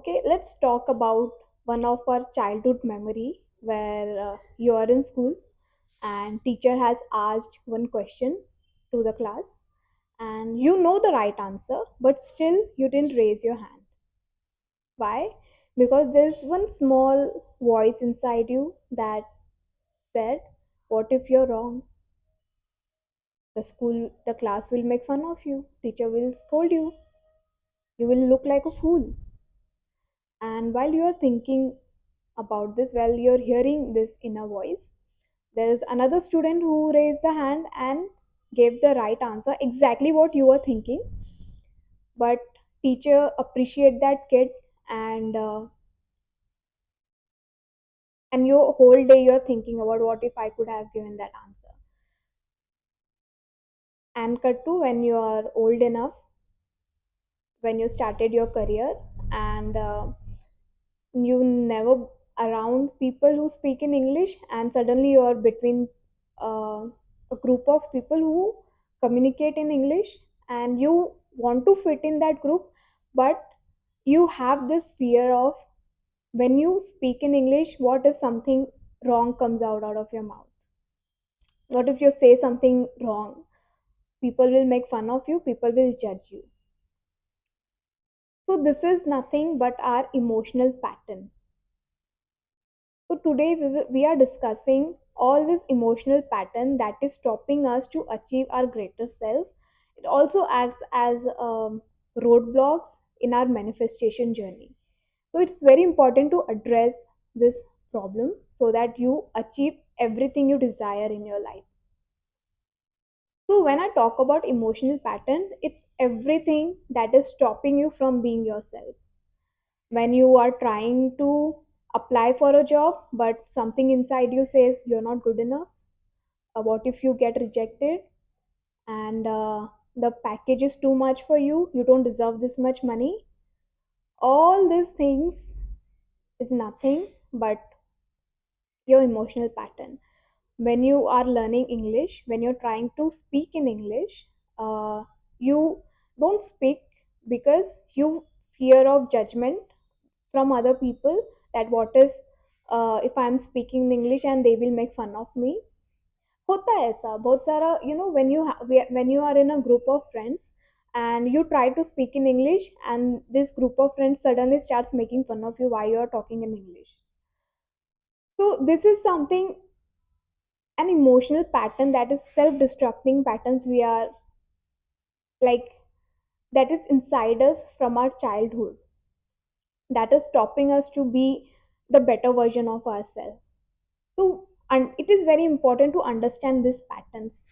Okay, let's talk about one of our childhood memory where you are in school and teacher has asked one question to the class and you know the right answer but still you didn't raise your hand. Why? Because there's one small voice inside you that said, what if you're wrong? The class will make fun of you, teacher will scold you will look like a fool. And while you are thinking about this, while you're hearing this inner voice, there is another student who raised the hand and gave the right answer, exactly what you were thinking. But teacher appreciate that kid, and and your whole day you're thinking about what if I could have given that answer. And cut to when you are old enough, when you started your career, and you never around people who speak in English, and suddenly you are between uh, a group of people who communicate in English, and you want to fit in that group, but you have this fear of when you speak in English, what if something wrong comes out of your mouth? What if you say something wrong? People will make fun of you, people will judge you. So, this is nothing but our emotional pattern. So today we are discussing all this emotional pattern that is stopping us to achieve our greater self. It also acts as roadblocks in our manifestation journey. So it's very important to address this problem so that you achieve everything you desire in your life. So when I talk about emotional pattern, it's everything that is stopping you from being yourself. When you are trying to apply for a job but something inside you says you're not good enough, what if you get rejected, and the package is too much for you, you don't deserve this much money. All these things is nothing but your emotional pattern. When you are learning English, when you're trying to speak in English, you don't speak because you fear of judgment from other people, that what if I'm speaking in English and they will make fun of me. होता है ऐसा बहुत सारा, when you are in a group of friends and you try to speak in English and this group of friends suddenly starts making fun of you why you are talking in English. So this is something, an emotional pattern, that is self-destructing patterns we are like, that is inside us from our childhood, that is stopping us to be the better version of ourselves. So, and it is very important to understand these patterns.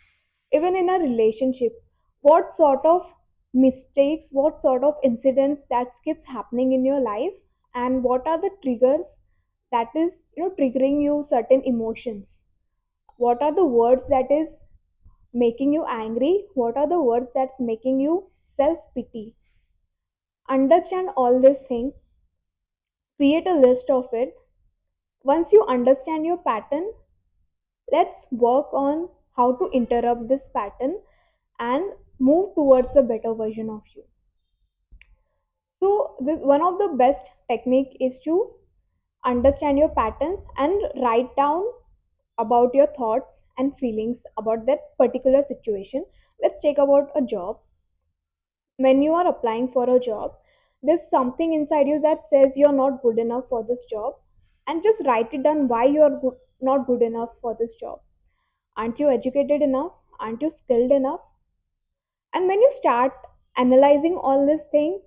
Even in a relationship, what sort of mistakes, what sort of incidents that keeps happening in your life, and what are the triggers that is triggering you certain emotions. What are the words that is making you angry? What are the words that's making you self pity? Understand all this thing, create a list of it. Once you understand your pattern, let's work on how to interrupt this pattern and move towards a better version of you. So this one of the best technique is to understand your patterns and write down about your thoughts and feelings about that particular situation. Let's take about a job. When you are applying for a job, there's something inside you that says you're not good enough for this job, and just write it down why not good enough for this job. Aren't you educated enough? Aren't you skilled enough? And when you start analyzing all this thing,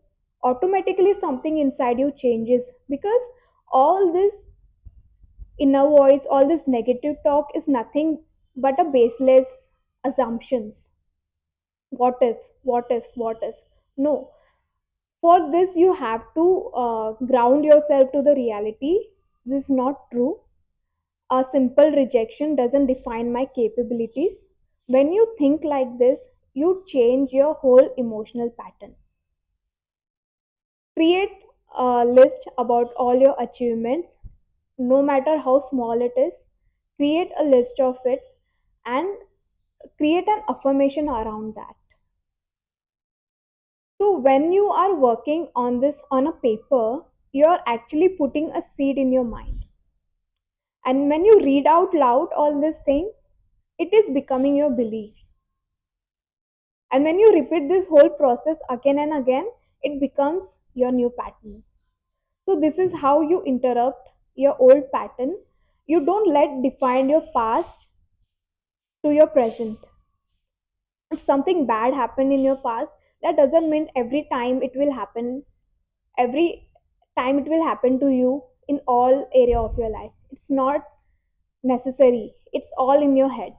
automatically something inside you changes, because all this inner voice, all this negative talk is nothing but a baseless assumptions. What if, what if, what if? No. For this, you have to ground yourself to the reality. This is not true. A simple rejection doesn't define my capabilities. When you think like this, you change your whole emotional pattern. Create a list about all your achievements, no matter how small it is. Create a list of it and create an affirmation around that. So, when you are working on this on a paper, you're actually putting a seed in your mind. And when you read out loud all this thing, it is becoming your belief. And when you repeat this whole process again and again, it becomes your new pattern. So this is how you interrupt your old pattern. You don't let define your past to your present. If something bad happened in your past, that doesn't mean every time it will happen to you in all area of your life. It's not necessary. It's all in your head.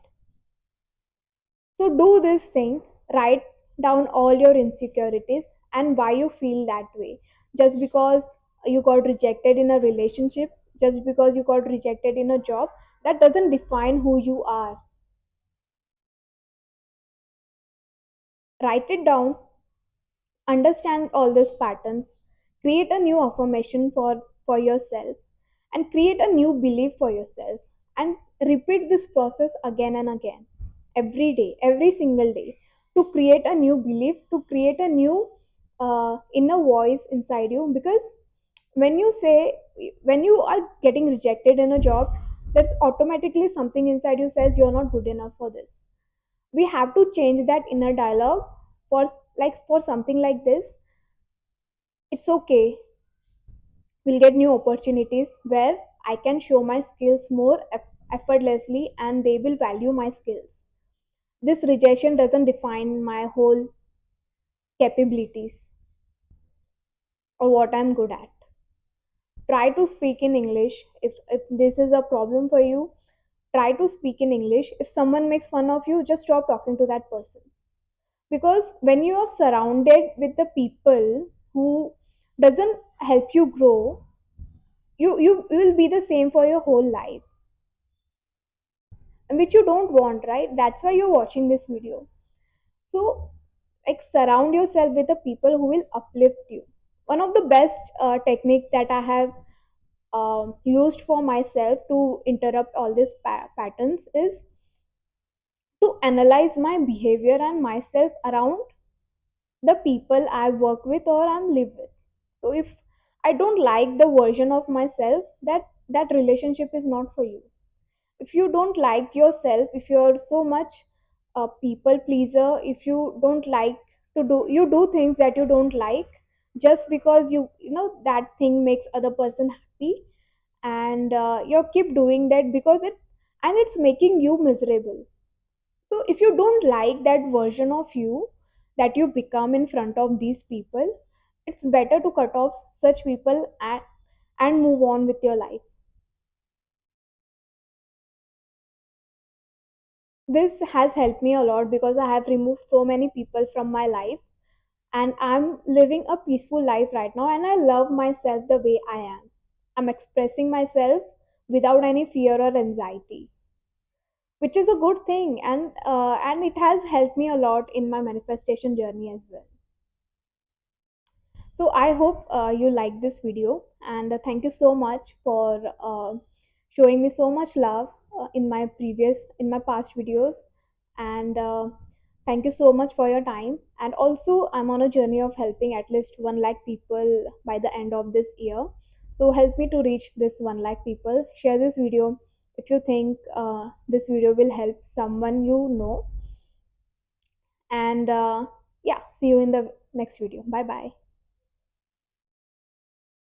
So do this thing, write down all your insecurities and why you feel that way. Just because you got rejected in a relationship, just because you got rejected in a job, that doesn't define who you are. Write it down, understand all these patterns, create a new affirmation for yourself, and create a new belief for yourself, and repeat this process again and again, every day, every single day, to create a new belief, to create a new inner voice inside you. Because when you say, when you are getting rejected in a job, that's automatically something inside you says you're not good enough for this. We have to change that inner dialogue. For something like this, it's okay, we'll get new opportunities where I can show my skills more effortlessly and they will value my skills. This rejection doesn't define my whole capabilities or what I'm good at. Try to speak in English. If this is a problem for you, try to speak in English. If someone makes fun of you, just stop talking to that person. Because when you are surrounded with the people who doesn't help you grow, you will be the same for your whole life, and which you don't want, right? That's why you're watching this video. So, like, surround yourself with the people who will uplift you. One of the best technique that I have used for myself to interrupt all these patterns is to analyze my behavior and myself around the people I work with or I'm live with. So if I don't like the version of myself, that relationship is not for you. If you don't like yourself, if you're so much a people pleaser, if you don't like to do, you do things that you don't like just because you know that thing makes other person happy, and you keep doing that because it's making you miserable. So if you don't like that version of you that you become in front of these people, it's better to cut off such people and move on with your life. This has helped me a lot because I have removed so many people from my life, and I'm living a peaceful life right now, and I love myself the way I am. I'm expressing myself without any fear or anxiety, which is a good thing, and it has helped me a lot in my manifestation journey as well. So I hope you like this video, and thank you so much for showing me so much love in my past videos, and thank you so much for your time. And also, I'm on a journey of helping at least 1 lakh people by the end of this year. So help me to reach this 1 lakh people. Share this video if you think this video will help someone you know. And yeah, see you in the next video. Bye bye.